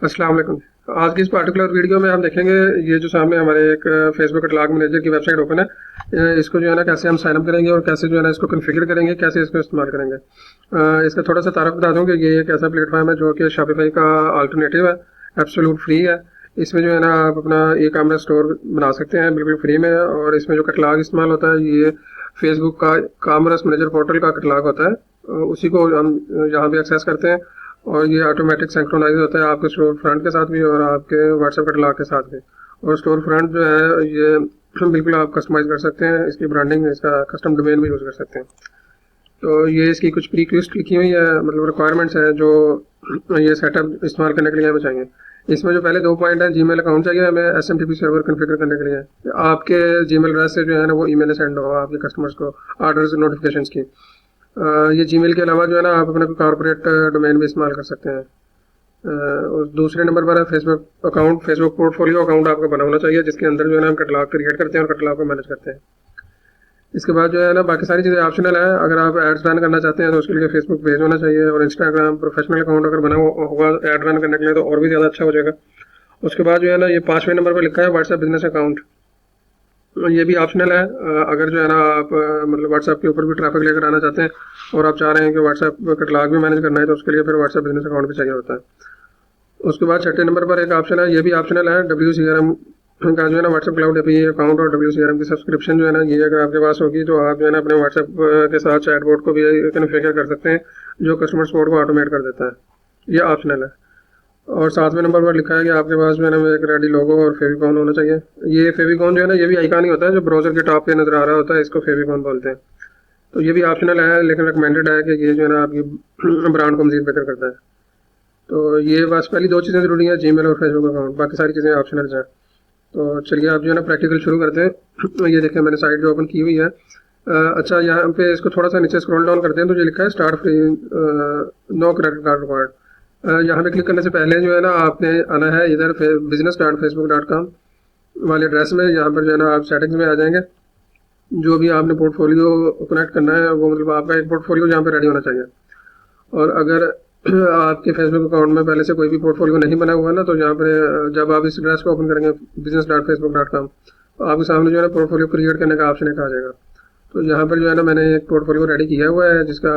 अस्सलाम वालेकुम। आज की इस पार्टिकुलर वीडियो में हम देखेंगे ये जो सामने हमारे एक फेसबुक कैटलॉग मैनेजर की वेबसाइट ओपन है। इसको जो है ना कैसे हम साइन अप करेंगे और कैसे जो है ना इसको कॉन्फ़िगर करेंगे, कैसे इसको इस्तेमाल करेंगे। इसका थोड़ा सा तारुफ बता दूं कि ये एक ऐसा प्लेटफॉर्म है जो कि शॉपिफाई का अल्टरनेटिव है, एब्सोल्यूट फ्री है। इसमें जो है ना आप अपना ई कॉमर्स स्टोर बना सकते हैं बिल्कुल फ्री में। और इसमें जो कैटलॉग इस्तेमाल होता है ये फेसबुक का कॉमर्स मैनेजर पोर्टल का कैटलॉग होता है। उसी को हम यहाँ भी एक्सेस करते हैं और ये ऑटोमेटिक सिंक्रोनाइज होता है आपके स्टोर फ्रंट के साथ भी और आपके व्हाट्सएप कैटलॉग के साथ भी। और स्टोर फ्रंट जो है ये बिल्कुल आप कस्टमाइज कर सकते हैं, इसकी ब्रांडिंग, इसका कस्टम डोमेन भी यूज़ कर सकते हैं। तो ये इसकी कुछ प्री रिक्वेस्ट लिखी हुई है, मतलब रिक्वायरमेंट्स है जो ये सेटअप इस्तेमाल करने के लिए हमें चाहिए। इसमें जो पहले 2 पॉइंट है, जीमेल अकाउंट चाहिए हमें एसएमटीपी सर्वर कॉन्फ़िगर करने के लिए। आपके जीमेल एड्रेस से जो है ना वो ईमेल सेंड हो आपके कस्टमर्स को ऑर्डर्स नोटिफिकेशंस की। ये जीमेल के अलावा जो है ना आप अपना कॉर्पोरेट डोमेन भी इस्तेमाल कर सकते हैं। और दूसरे नंबर पर है Facebook account, Facebook portfolio account आपका बना होना चाहिए जिसके अंदर जो है ना हम कैटलॉग क्रिएट करते हैं और कैटलॉग को मैनेज करते हैं। इसके बाद जो है ना बाकी सारी चीज़ें ऑप्शनल है। अगर आप एड्स रन करना चाहते हैं तो उसके लिए फेसबुक पेज होना चाहिए और इंस्टाग्राम प्रोफेशनल अकाउंट अगर बना होगा एड रन करने के लिए तो और भी ज़्यादा अच्छा हो जाएगा। उसके बाद जो है ना ये 5वें नंबर पर लिखा है व्हाट्सएप बिजनेस अकाउंट। ये भी ऑप्शनल है। अगर जो है ना आप मतलब व्हाट्सएप के ऊपर भी ट्रैफिक लेकर आना चाहते हैं और आप चाह रहे हैं कि व्हाट्सएप कैटलॉग भी मैनेज करना है तो उसके लिए फिर व्हाट्सएप बिजनेस अकाउंट भी चाहिए होता है। उसके बाद 6ठे नंबर पर एक ऑप्शन है, ये भी ऑप्शनल है, WCRM का जो है ना व्हाट्सएप क्लाउड एपी अकाउंट और WCRM की सब्सक्रिप्शन जो है ना ये अगर आपके पास होगी तो आप जो है ना अपने व्हाट्सएप के साथ चैटबॉट को भी कॉन्फ़िगर कर सकते हैं जो कस्टमर सपोर्ट को ऑटोमेट कर देता है। ये ऑप्शनल है। और 7वें नंबर पर लिखा है कि आपके पास जो है ना एक रेडी लोगो और फेविकॉन होना चाहिए। ये फेविकॉन जो है ना ये भी आइकॉन ही होता है जो ब्राउजर के टॉप पे नजर आ रहा होता है, इसको फेविकॉन बोलते हैं। तो ये भी ऑप्शनल है लेकिन रिकमेंडेड है कि ये जो है ना आपकी ब्रांड को मजीद बेहतर करता है। तो ये बस पहली 2 चीज़ें ज़रूरी हैं, जीमेल और फेसबुक अकाउंट, बाकी सारी चीज़ें ऑप्शनल हैं। तो चलिए आप जो है ना प्रैक्टिकल शुरू करते हैं। ये देखें मैंने साइट जो ओपन की हुई है। अच्छा यहाँ पे इसको थोड़ा सा नीचे स्क्रॉल डाउन करते हैं तो ये लिखा है start free, no credit card required. यहाँ पे क्लिक करने से पहले जो है ना आपने आना है इधर business.facebook.com वाले एड्रेस में। यहाँ पर जो है ना आप सेटिंग्स में आ जाएंगे। जो भी आपने पोर्टफोलियो कनेक्ट करना है वो मतलब आपका एक पोर्टफोलियो यहाँ पे रेडी होना चाहिए। और अगर आपके फेसबुक अकाउंट में पहले से कोई भी पोर्टफोलियो नहीं बना हुआ है ना तो यहाँ पर जब आप इस एड्रेस को ओपन करेंगे business.facebook.com तो आपके सामने जो है ना पोर्टफोलियो क्रिएट करने का ऑप्शन एक आ जाएगा। तो यहाँ पर जो है ना मैंने एक पोर्टफोलियो रेडी किया हुआ है जिसका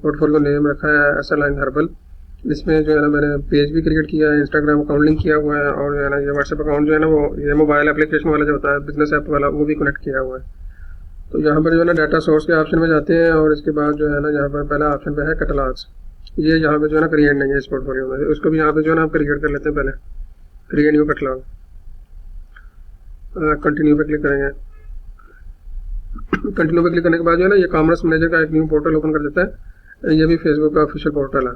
पोर्टफोलियो नेम रखा है SLN हर्बल। इसमें जो है ना मैंने पेज भी क्रिएट किया है, इंस्टाग्राम अकाउंट लिंक किया हुआ है और जो है ना ये व्हाट्सएप अकाउंट जो है ना वो ये मोबाइल एप्लीकेशन वाला जो होता है बिजनेस ऐप वाला वो भी कनेक्ट किया हुआ है। तो यहाँ पर जो है ना डाटा सोर्स के ऑप्शन में जाते हैं और इसके बाद जो है ना यहाँ पर पहला ऑप्शन पे है कैटलॉग्स। ये यहाँ पे जो है ना क्रिएट नहीं है इस पोर्टफोलियो में, उसको भी यहाँ पे जो है ना आप क्रिएट कर लेते हैं। पहले क्रिएट न्यू कैटलॉग, कंटिन्यू पे क्लिक करेंगे। कंटिन्यू पे क्लिक करने के बाद जो है ना ये कॉमर्स मैनेजर का एक न्यू पोर्टल ओपन कर देता है। ये भी फेसबुक का ऑफिशियल पोर्टल है।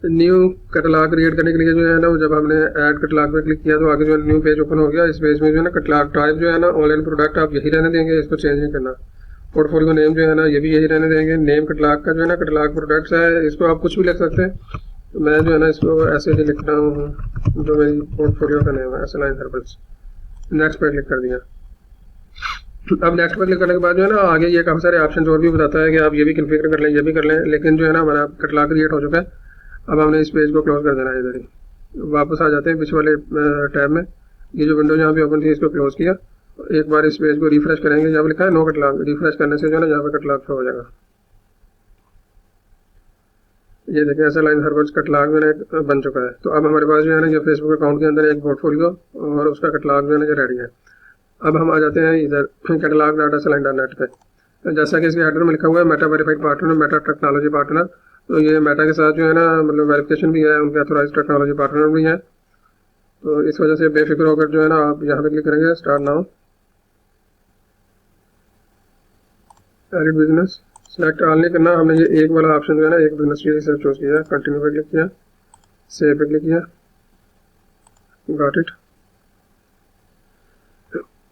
न्यू कैटलॉग क्रिएट करने के लिए जो है ना जब हमने ऐड कैटलॉग पे क्लिक किया तो आगे जो है न्यू पेज ओपन हो गया। इस पेज में जो है ना कैटलॉग टाइप जो है ना ऑनलाइन प्रोडक्ट आप यही रहने देंगे, इसको चेंज नहीं करना। पोर्टफोलियो नेम जो है ना ये भी यही रहने देंगे। नेम कैटलॉग का जो है ना कैटलॉग प्रोडक्ट्स है, इसको आप कुछ भी लिख सकते हैं। तो मैं जो है ना इसको ऐसे ही लिख रहा हूँ जो मेरी पोर्टफोलियो का नेम है SLN हर्बल्स। नेक्स्ट पे क्लिक कर दिया। अब नेक्स्ट पर क्लिक करने के बाद जो है ना आगे ये काफ़ी सारे ऑप्शन और भी बताता है कि आप ये भी कॉन्फ़िगर कर लें, ये भी कर लें। लेकिन जो है ना हमारा कैटलॉग क्रिएट हो चुका है। अब हमने इस पेज को क्लोज कर देना है। इधर ही वापस आ जाते हैं पीछे वाले टैब में। ये जो विंडो यहाँ पे ओपन थी इसको क्लोज किया। एक बार इस पेज को रिफ्रेश करेंगे, यहाँ पे लिखा है नो कैटलॉग। रिफ्रेश करने से जो है ना यहाँ पे कैटलॉग शो हो जाएगा। ये देखें SLN हर्बल्स कैटलॉग मैंने बन चुका है। तो अब हमारे पास जो है ना ये फेसबुक अकाउंट के अंदर एक पोर्टफोलियो और उसका कैटलॉग जो है ना ये रेडी है। अब हम आ जाते हैं इधर catalog.sln.net पे। जैसा कि इसके हेडर में लिखा हुआ है Meta verified partner, Meta technology partner. तो ये मेटा के साथ जो है ना मतलब वेरिफिकेशन भी है, उनके ऑथोराइज्ड टेक्नोलॉजी पार्टनर भी हैं। तो इस वजह से बेफिक्र होकर जो है ना आप यहाँ पे क्लिक करेंगे start now, edit business, select all नहीं करना। हमने ये एक वाला ऑप्शन जो है ना एक बिजनेस से चूज किया। कंटिन्यू पे क्लिक किया, सेव पे क्लिक किया, गॉट इट।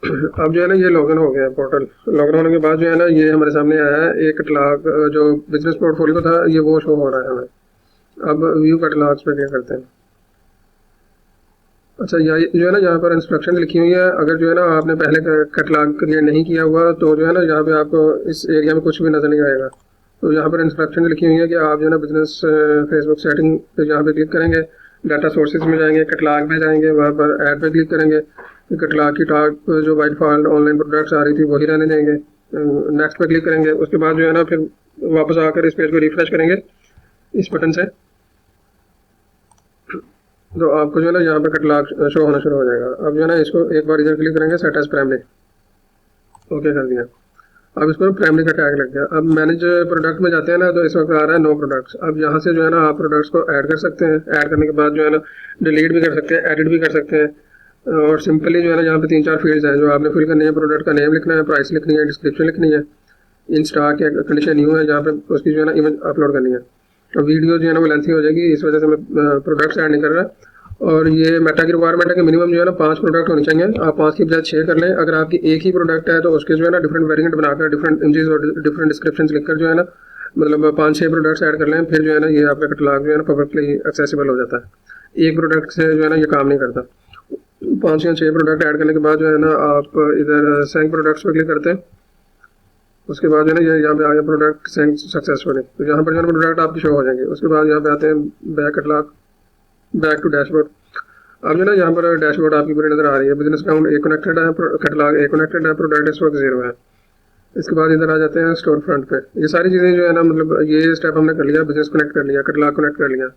अब जो है ना ये लॉगिन हो गया पोर्टल। लॉगिन होने के बाद जो है ना ये हमारे सामने आया है एक कैटलॉग जो बिजनेस पोर्टफोलियो था ये वो शो हो रहा है हमें। अब व्यू कैटलॉग्स पे क्लिक करते हैं। अच्छा ये जो है ना यहाँ पर इंस्ट्रक्शन लिखी हुई है। अगर जो है ना आपने पहले कैटलॉग क्रिएट नहीं किया हुआ तो जो है ना यहाँ पे आपको इस एरिया में कुछ भी नज़र नहीं आएगा। तो यहाँ पर इंस्ट्रक्शन लिखी हुई है कि आप जो है ना बिजनेस फेसबुक सेटिंग पे यहाँ पे क्लिक करेंगे, डाटा सोर्सेज में जाएंगे, कैटलॉग में जाएंगे, वहाँ पर ऐड पे क्लिक करेंगे, कैटलॉग की टॉप जो बाय डिफॉल्ट ऑनलाइन प्रोडक्ट्स आ रही थी वही रहने देंगे, नेक्स्ट पे क्लिक करेंगे। उसके बाद जो है ना फिर वापस आकर इस पेज को रिफ्रेश करेंगे इस बटन से, तो आपको जो है ना यहाँ पे कैटलॉग शो होना शुरू हो जाएगा। अब जो है ना इसको एक बार इधर क्लिक करेंगे, सेट एज प्राइमरी, ओके कर दिया। अब इसको प्राइमरी का टैग लग गया। अब मैनेज प्रोडक्ट में जाते हैं ना, तो इस वक्त आ रहा है नो प्रोडक्ट्स। अब यहाँ से जो है ना आप प्रोडक्ट्स को ऐड कर सकते हैं, ऐड करने के बाद जो है ना डिलीट भी कर सकते हैं, एडिट भी कर सकते हैं, और सिंपली जो है ना यहाँ पे 3-4 फील्ड्स हैं जो आपने फिल करनी है। प्रोडक्ट का नेम लिखना है, प्राइस लिखनी है, डिस्क्रिप्शन लिखनी है, इन स्टॉक या कंडीशन न्यू है जहाँ पे उसकी जो है ना इमेज अपलोड करनी है। तो वीडियो जो है ना वो लेंथी हो जाएगी, इस वजह से मैं प्रोडक्ट्स ऐड नहीं कर रहा। और ये मेटा की रिक्वायरमेंट है कि मिनिमम जो है ना 5 प्रोडक्ट होने चाहिए। आप 5 की बजाय 6 कर लें। अगर आपकी एक ही प्रोडक्ट है तो उसके जो है ना डिफरेंट वेरिएंट बनाकर, डिफरेंट इमेजेस और डिफरेंट डिस्क्रिप्शन लिखकर जो है ना मतलब 5-6 प्रोडक्ट्स ऐड कर लें, फिर जो है ना ये आपका कैटलॉग जो है ना पब्लिकली एक्सेसिबल हो जाता है। एक प्रोडक्ट से जो है ना ये काम नहीं करता। 5 या 6 प्रोडक्ट ऐड करने के बाद जो है ना आप इधर सेंक प्रोडक्ट्स पर क्लिक करते हैं। उसके बाद जो है ना ये यहाँ पे आ गया प्रोडक्ट सेंक सक्सेसफुली, तो यहाँ पर जो है ना प्रोडक्ट आपके शो हो जाएंगे। उसके बाद यहाँ पे आते हैं back catalogue, back to dashboard. अब जो है ना यहाँ पर डैशबोर्ड आपकी पूरी नजर आ रही है। बिजनेस अकाउंट एक कनेक्टेड है, कैटलॉग एक कनेक्टेड है, प्रोडक्ट इस वक्त 0 है। इसके बाद इधर आ जाते हैं स्टोर फ्रंट पे। ये सारी चीज़ें जो है ना मतलब ये स्टेप हमने कर लिया, बिजनेस कनेक्ट कर लिया, कैटलॉग कनेक्ट कर लिया।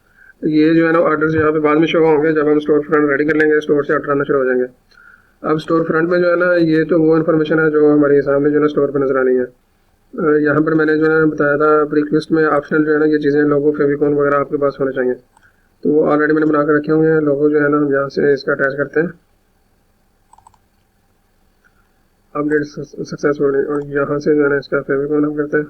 ये जो है ना ऑर्डर्स यहाँ पे बाद में शो होंगे जब हम स्टोर फ्रंट रेडी कर लेंगे, स्टोर से ऑर्डर आना शुरू हो जाएंगे। अब स्टोर फ्रंट में जो है ना ये तो वो इन्फॉर्मेशन है जो हमारे सामने जो है ना स्टोर पर नजर आनी है। यहाँ पर मैंने जो है बताया था प्रीक लिस्ट में ऑप्शनल जो है ना ये चीज़ें लोगो, फेविकॉन वगैरह आपके पास होने चाहिए, तो वो ऑलरेडी मैंने बना कर रखे हुए हैं। लोगो जो है ना हम यहाँ से इसका अटैच करते हैं, अपडेट सक्सेसफुल, और यहाँ से जो है ना इसका फेविकॉन हम करते हैं।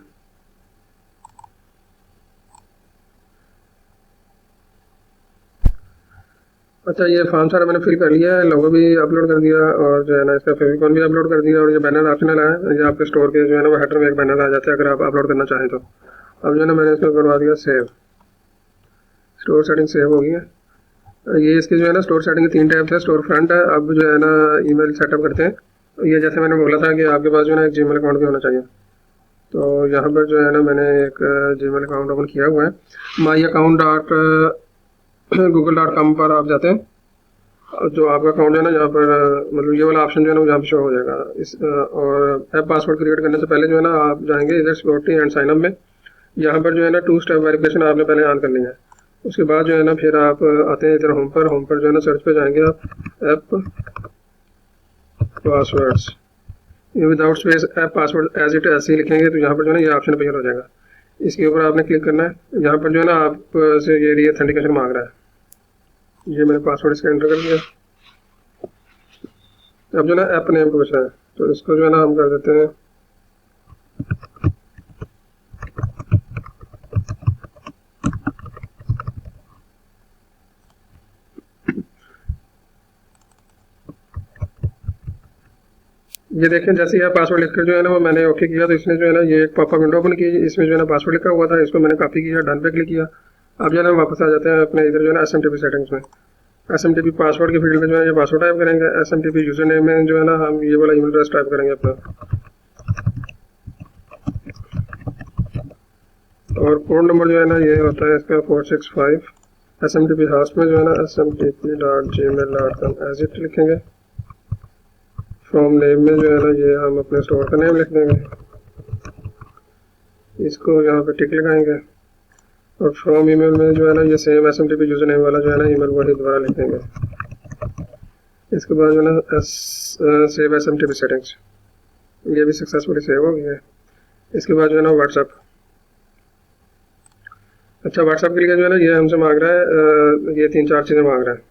अच्छा, ये फॉर्म सारा मैंने फिल कर लिया है, लोगो भी अपलोड कर दिया और जो है ना इसका फेविकॉन भी अपलोड कर दिया, और ये बैनर ऑप्शनल है। ये आपके स्टोर के जो है ना वो हेडर में एक बैनर आ जाता है अगर आप अपलोड करना चाहें तो। अब जो है ना मैंने इसको करवा दिया सेव, स्टोर सेटिंग सेव हो गई है। ये इसकी जो है ना स्टोर सेटिंग के 3 टैब्स है, स्टोर फ्रंट है। अब जो है ना ईमेल सेटअप करते हैं। ये जैसे मैंने बोला था कि आपके पास जो है ना एक जीमेल अकाउंट भी होना चाहिए, तो यहाँ पर जो है ना मैंने एक जीमेल अकाउंट ओपन किया हुआ है। माई अकाउंट google.com पर आप जाते हैं, जो आपका अकाउंट है ना यहाँ पर मतलब ये वाला ऑप्शन जो है ना यहाँ पर शो हो जाएगा। इस और ऐप पासवर्ड क्रिएट करने से पहले जो है ना आप जाएंगे इधर सिक्योरिटी एंड साइन अप में। यहाँ पर जो है ना 2 स्टेप वेरिफिकेशन आपने पहले ऑन करनी है। उसके बाद जो है ना फिर आप आते हैं इधर होम पर जो है ना सर्च पे जाएंगे आप ऐप पासवर्ड्स, ये without space app password as it ऐसे ही लिखेंगे तो यहाँ पर जो है ना ये ऑप्शन अपीयर हो जाएगा। इसके ऊपर आपने क्लिक करना है। यहाँ पर जो है ना आप से ये रीऑथेंटिकेशन मांग रहा है, ये मैंने पासवर्ड इसका एंटर कर दिया। अब जो है ना ऐप नेम पूछ रहा है, तो इसको जो है ना हम कर देते हैं ये देखें। जैसे ही आप पासवर्ड लिखकर जो है ना वो मैंने ओके किया तो इसने जो है ना ये एक पॉपअप विंडो ओपन की, इसमें जो है ना पासवर्ड लिखा हुआ था, इसको मैंने कॉपी किया, डन पे क्लिक किया। अब जो है ना वापस आ जाते हैं अपने इधर जो है ना SMTP सेटिंग्स में। SMTP पासवर्ड के फील्ड में जो है ये पासवर्ड टाइप करेंगे। SMTP यूजर नेम में जो है ना हम ये वाला ईमेल एड्रेस टाइप करेंगे अपना, और कोड नंबर जो है ना ये होता है इसका 465। SMTP हाउस में जो है ना smtp.gmail.com एज इट लिखेंगे। फ्रॉम नेम में जो है ना ये हम अपने स्टोर का नेम लिख देंगे, इसको यहाँ पे टिक लगाएंगे। और फ्रॉम ईमेल में जो है ना ये सेम SMTP यूजर नेम वाला जो है ना ईमेल वही दोबारा लिख देंगे। इसके बाद जो है ना सेव SMTP सेटिंग्स, ये भी सक्सेसफुली सेव हो गया है। इसके बाद जो है ना व्हाट्सएप। अच्छा, व्हाट्सएप के लिए जो है ना ये हमसे मांग रहा है ये 3-4 चीज़ें मांग रहा है।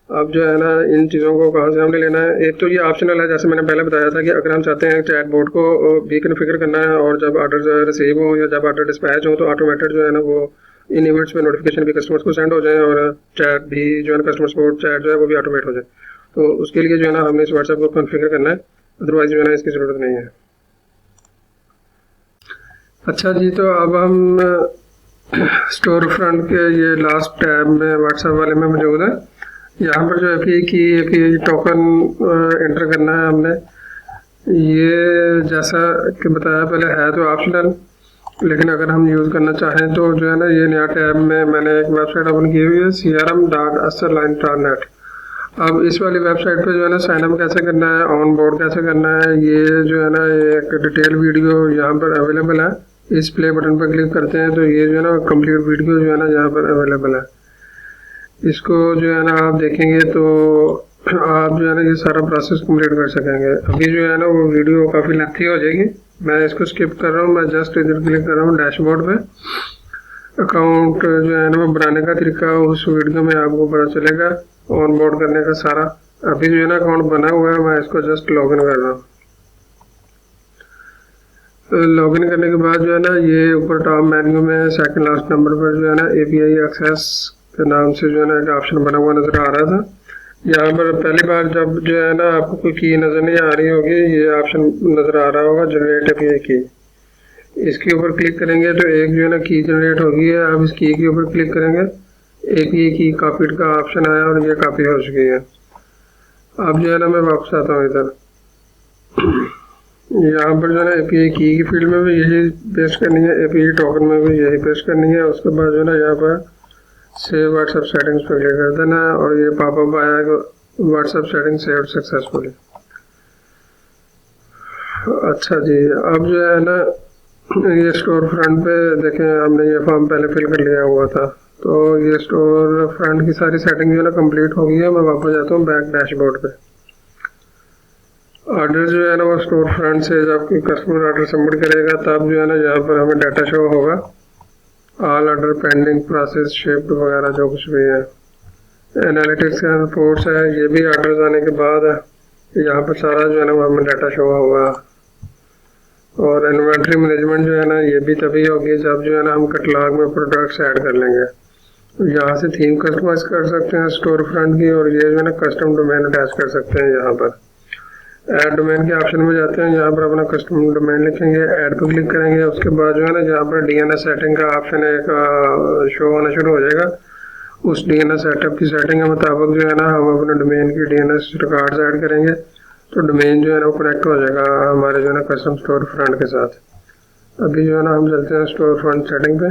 अब जो है ना इन चीज़ों को कहाँ से हमने लेना है, एक तो ये ऑप्शनल है जैसे मैंने पहले बताया था कि अगर हम चाहते हैं चैट बोर्ड को भी कन्फिगर करना है और जब ऑर्डर रिसीव हो या जब ऑर्डर डिस्पैच हो तो ऑटोमेटेड जो है ना वो इन इवेंट्स में नोटिफिकेशन भी कस्टमर्स को सेंड हो जाए और चैट भी जो है ना कस्टमर सपोर्ट चैट जो है वो भी ऑटोमेट हो जाए। तो उसके लिए जो है ना हमने इस व्हाट्सएप को कन्फिगर करना है, अदरवाइज जो है ना इसकी ज़रूरत नहीं है। अच्छा जी, तो अब हम स्टोर फ्रंट के ये लास्ट टैब में व्हाट्सएप वाले में मौजूद है। यहाँ पर जो है कि टोकन एंटर करना है हमने। ये जैसा कि बताया पहले है तो ऑप्शनल, लेकिन अगर हम यूज़ करना चाहें तो जो है ना, ये नया टैब में मैंने एक वेबसाइट ओपन की हुई है crm.asterline.net। अब इस वाली वेबसाइट पे जो है ना साइनअप कैसे करना है, ऑन बोर्ड कैसे करना है, ये जो है ना एक डिटेल वीडियो यहाँ पर अवेलेबल है। इस प्ले बटन पर क्लिक करते हैं तो ये जो है ना कंप्लीट वीडियो जो है ना यहाँ पर अवेलेबल है। इसको जो है ना आप देखेंगे तो आप जो है ना ये सारा प्रोसेस कंप्लीट कर सकेंगे। अभी जो है ना वो वीडियो काफ़ी लेंथी हो जाएगी, मैं इसको स्किप कर रहा हूँ। मैं जस्ट इधर क्लिक कर रहा हूँ डैशबोर्ड पे। अकाउंट जो है ना बनाने का तरीका उस वीडियो में आपको पता चलेगा, ऑन बोर्ड करने का सारा। अभी जो है ना अकाउंट बना हुआ है, मैं इसको जस्ट लॉगिन कर रहा हूँ। लॉगिन करने के बाद जो है ना ये ऊपर टॉप मेन्यू में सेकंड लास्ट नंबर पर जो है ना API एक्सेस के नाम से जो है ना एक ऑप्शन बना हुआ नज़र आ रहा था। यहाँ पर पहली बार जब जो है ना आपको कोई की नज़र नहीं आ रही होगी, ये ऑप्शन नज़र आ रहा होगा जनरेट API की। इसके ऊपर क्लिक करेंगे तो एक जो है ना की जनरेट होगी है। अब इस की के ऊपर क्लिक करेंगे, API की कॉपीड का ऑप्शन आया और ये कॉपी हो चुकी है। अब जो है ना मैं वापस आता हूँ इधर। यहाँ पर जो है ना API की फील्ड में भी यही पेस्ट करनी है, API टोकन में भी यही पेस्ट करनी है। उसके बाद जो है ना यहाँ पर सेव व्हाट्सएप सेटिंग्स पर क्लिक कर देना है और ये पॉपअप आएगा व्हाट्सएप सेटिंग सेव्ड सक्सेसफुली। अच्छा जी, अब जो है ना ये स्टोर फ्रंट पे देखें, हमने ये फॉर्म पहले फिल कर लिया हुआ था, तो ये स्टोर फ्रंट की सारी सेटिंग जो है ना कंप्लीट हो गई है। मैं वापस जाता हूँ बैक डैशबोर्ड पे। ऑर्डर जो है ना वो स्टोर फ्रंट से जब कोई कस्टमर ऑर्डर सबमिट करेगा तब जो है ना यहाँ पर हमें डाटा शो होगा, all order pending process shift वगैरह जो कुछ भी है। एनालिटिक्स का रिपोर्ट्स है, ये भी ऑर्डर आने के बाद है। यहाँ पर सारा जो है ना वो हमें डाटा शो होगा। और इन्वेंट्री मैनेजमेंट जो है ना ये भी तभी होगी जब जो है ना हम कैटलॉग में प्रोडक्ट्स ऐड कर लेंगे। यहाँ से थीम कस्टमाइज कर सकते हैं स्टोर फ्रंट की, और ये जो है ना कस्टम डोमेन अटैच कर सकते हैं। यहाँ पर ऐड डोमेन के ऑप्शन में जाते हैं, यहाँ पर अपना कस्टम डोमेन लिखेंगे, ऐड पर क्लिक करेंगे। उसके बाद जो है ना यहाँ पर DNS सेटिंग का ऑप्शन एक शो होना शुरू हो जाएगा। उस DNS सेटअप की सेटिंग के मुताबिक जो है ना हम अपने डोमेन की DNS रिकॉर्ड्स ऐड करेंगे, तो डोमेन जो है ना वो कनेक्ट हो जाएगा हमारे जो है ना कस्टम स्टोर फ्रंट के साथ। अभी जो है ना हम चलते हैं स्टोर फ्रंट सेटिंग पे।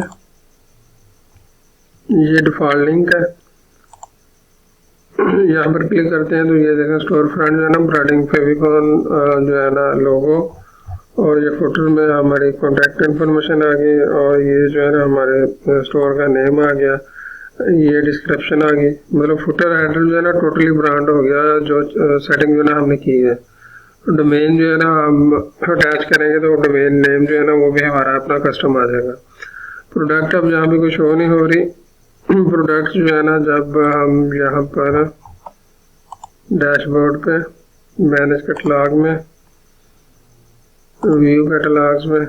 ये डिफॉल्ट लिंक है, यहाँ पर क्लिक करते हैं तो ये देखें स्टोर फ्रंट जो है ना ब्रांडिंग फेविकॉन जो है ना लोगो, और ये फुटर में हमारी कॉन्टैक्ट इन्फॉर्मेशन आ गई, और ये जो है ना हमारे स्टोर का नेम आ गया, ये डिस्क्रिप्शन आ गई। मतलब फुटर हेडर जो है ना टोटली ब्रांड हो गया जो सेटिंग जो है ना हमने की है। डोमेन जो है ना हम अटैच करेंगे तो डोमेन नेम जो है ना वो भी हमारा अपना कस्टम आ जाएगा। प्रोडक्ट अब यहाँ पे कुछ शो नहीं हो रही। प्रोडक्ट जो है ना जब हम यहाँ पर डैशबोर्ड पे मैनेज कैटलॉग में व्यू कैटलॉग्स में,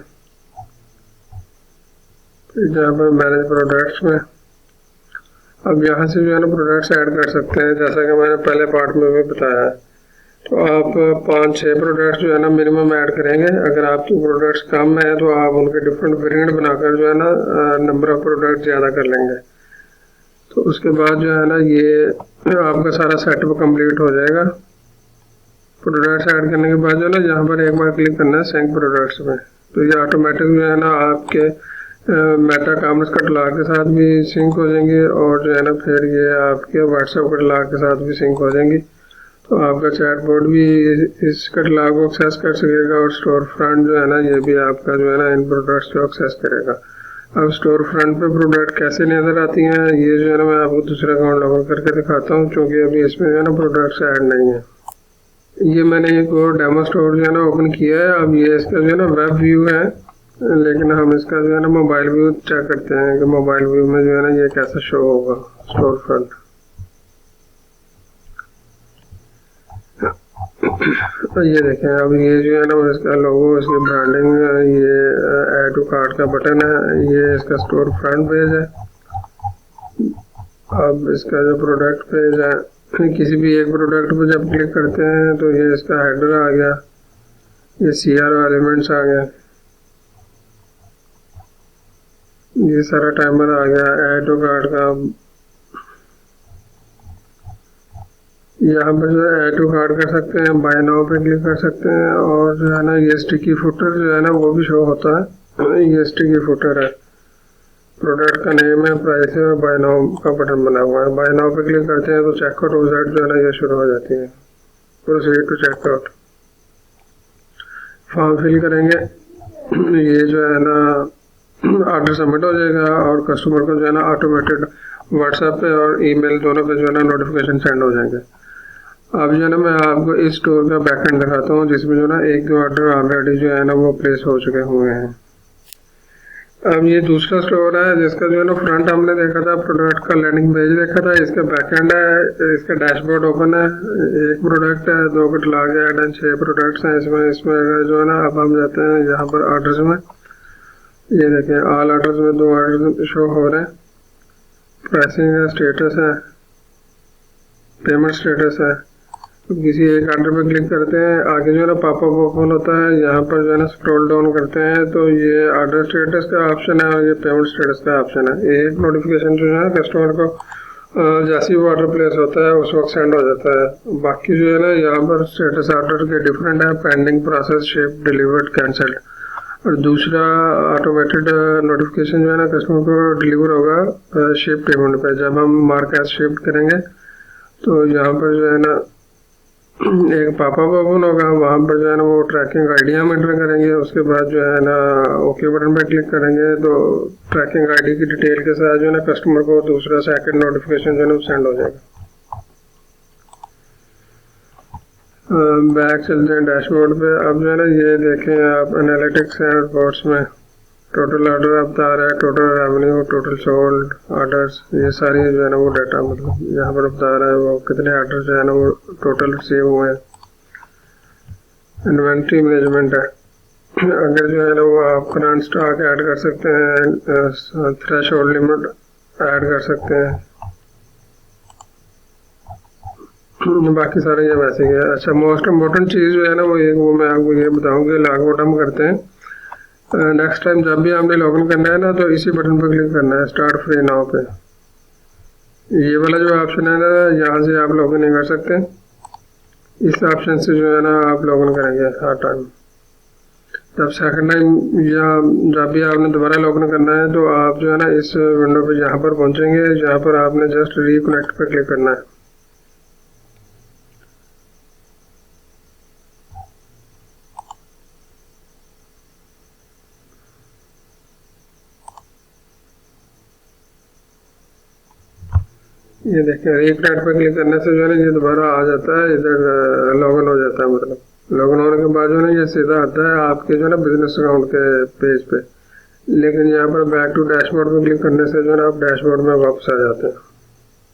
जहाँ पर मैनेज प्रोडक्ट्स में, अब यहाँ से जो है ना प्रोडक्ट्स ऐड कर सकते हैं जैसा कि मैंने पहले पार्ट में भी बताया है। तो आप 5-6 प्रोडक्ट्स जो है ना मिनिमम ऐड करेंगे। अगर आपके प्रोडक्ट्स कम है तो आप उनके डिफरेंट वेरिएंट बनाकर जो है ना नंबर ऑफ प्रोडक्ट ज़्यादा कर लेंगे। तो उसके बाद जो है ना ये आपका सारा सेटअप कंप्लीट हो जाएगा। प्रोडक्ट्स ऐड करने के बाद जो है ना यहाँ पर एक बार क्लिक करना है सिंक प्रोडक्ट्स में, तो ये ऑटोमेटिक जो है ना आपके मेटा कॉमर्स कैटलॉग के साथ भी सिंक हो जाएंगे, और जो है ना फिर ये आपके व्हाट्सएप कैटलॉग के साथ भी सिंक हो जाएंगी। तो आपका चैटबॉट भी इस कैटलॉग को एक्सेस कर सकेगा, और स्टोर फ्रंट जो है ना ये भी आपका जो है ना इन प्रोडक्ट्स को एक्सेस करेगा। अब स्टोर फ्रंट पे प्रोडक्ट कैसे नज़र आती हैं ये जो है ना मैं आपको दूसरा अकाउंट लॉगिन करके दिखाता हूँ, क्योंकि अभी इसमें जो है ना प्रोडक्ट्स ऐड नहीं है। ये मैंने एक और डेमो स्टोर जो है ना ओपन किया है। अब ये इसका जो है ना वेब व्यू है, लेकिन हम इसका जो है ना मोबाइल व्यू चेक करते हैं कि मोबाइल व्यू में जो है ना ये कैसा शो होगा स्टोर फ्रंट। तो ये देखें, अब ये जो है ना इसका लोगो, इसकी ब्रांडिंग, ये ऐड टू कार्ट का बटन है, ये इसका स्टोर फ्रंट पेज है। अब इसका जो प्रोडक्ट पेज है, किसी भी एक प्रोडक्ट पर जब क्लिक करते हैं तो ये इसका हेडर आ गया, ये CRO एलिमेंट्स आ गया, ये सारा टाइमर आ गया, ऐड टू कार्ट का। यहाँ पर जो है ऐड टू कार्ट कर सकते हैं, बाय नाउ पे क्लिक कर सकते हैं, और जो है ना ये स्टिकी फुटर जो है ना वो भी शो होता है। EST की फुटर है, प्रोडक्ट का नेम है, प्राइस है, बाय नाउ का बटन बना हुआ है। बाय नाउ पे क्लिक करते हैं तो चेकआउट वेबसाइट जो है ना ये शुरू हो जाती है। Proceed to checkout, form fill करेंगे, ये जो है ना ऑर्डर सबमिट हो जाएगा और कस्टमर को जो है ना ऑटोमेटेड व्हाट्सएप पे और ईमेल दोनों पे जो है ना नोटिफिकेशन सेंड हो जाएंगे। अब जो है ना मैं आपको इस स्टोर का बैकएंड दिखाता हूँ जिसमें जो है ना एक दो ऑर्डर ऑलरेडी जो है ना वो प्लेस हो चुके हुए हैं। अब ये दूसरा स्टोर है जिसका जो है ना फ्रंट हमने देखा था, प्रोडक्ट का लैंडिंग पेज देखा था, इसका बैकएंड है, इसका डैशबोर्ड ओपन है, एक प्रोडक्ट है, 2 कैटलॉग ऐड एंड 6 प्रोडक्ट्स हैं इसमें जो है ना अब हम जाते हैं यहाँ पर ऑर्डर्स में, ये देखें ऑल ऑर्डर्स में 2 ऑर्डर शो हो रहे हैं, प्राइसिंग है, स्टेटस है, पेमेंट स्टेटस है। किसी एक ऑर्डर पे क्लिक करते हैं, आगे जो है ना पॉपअप ओपन होता है, यहाँ पर जो है ना स्क्रॉल डाउन करते हैं तो ये ऑर्डर स्टेटस का ऑप्शन है और ये पेमेंट स्टेटस का ऑप्शन है। एक नोटिफिकेशन जो है कस्टमर को जैसे ही वो ऑर्डर प्लेस होता है उस वक्त सेंड हो जाता है। बाकी जो है ना यहाँ पर स्टेटस ऑर्डर के डिफरेंट है, pending, process, ship, delivered, cancelled. और दूसरा ऑटोमेटेड नोटिफिकेशन जो है ना कस्टमर को डिलीवर होगा शिप पेमेंट पे। जब हम मार्क एज शिफ्ट करेंगे तो यहाँ पर जो है ना एक पॉपअप ओपन होगा, वहाँ पर जो है ना वो ट्रैकिंग आईडी हम एंटर करेंगे, उसके बाद जो है ना ओके बटन पे क्लिक करेंगे तो ट्रैकिंग आईडी की डिटेल के साथ जो है ना कस्टमर को दूसरा सेकंड नोटिफिकेशन जो है ना सेंड हो जाएगा। बैक चलते हैं डैशबोर्ड पे। अब जो है ना ये देखें आप एनालिटिक्स एंड रिपोर्ट्स में टोटल ऑर्डर अब बता रहा है, total revenue, total sold orders, ये सारी जो है ना वो डाटा मतलब यहाँ पर बता रहा है वो कितने ऑर्डर जो है ना वो टोटल रिसीव हुए हैं। इन्वेंट्री मैनेजमेंट है, अगर जो है ना वो आप करंट स्टॉक ऐड कर सकते हैं, थ्रेशोल्ड लिमिट ऐड कर सकते हैं, बाकी सारे ये वैसे ही है। अच्छा, मोस्ट इम्पोर्टेंट चीज़ जो है ना वो मैं आपको ये बताऊँगी, लॉग आउट हम करते हैं। नेक्स्ट टाइम जब भी हमने लॉगिन करना है ना तो इसी बटन पर क्लिक करना है, स्टार्ट फ्री नाउ पे। ये वाला जो ऑप्शन है ना यहाँ से आप लॉगिन नहीं कर सकते, इस ऑप्शन से जो है ना आप लॉगिन करेंगे हर टाइम। जब सेकंड टाइम या जब भी आपने दोबारा लॉगिन करना है तो आप जो है ना इस विंडो पे यहाँ पर पहुँचेंगे, जहाँ पर आपने जस्ट रिकनेक्ट पर क्लिक करना है। ये देखें रिकनेक्ट पर क्लिक करने से जो है ना ये दोबारा आ जाता है, इधर लॉगिन हो जाता है। मतलब लॉगिन होने के बाद जो है ना ये सीधा आता है आपके जो है ना बिजनेस अकाउंट के पेज पे। लेकिन यहाँ पर बैक टू डैशबोर्ड पर क्लिक करने से जो है ना आप डैशबोर्ड में वापस आ जाते हैं।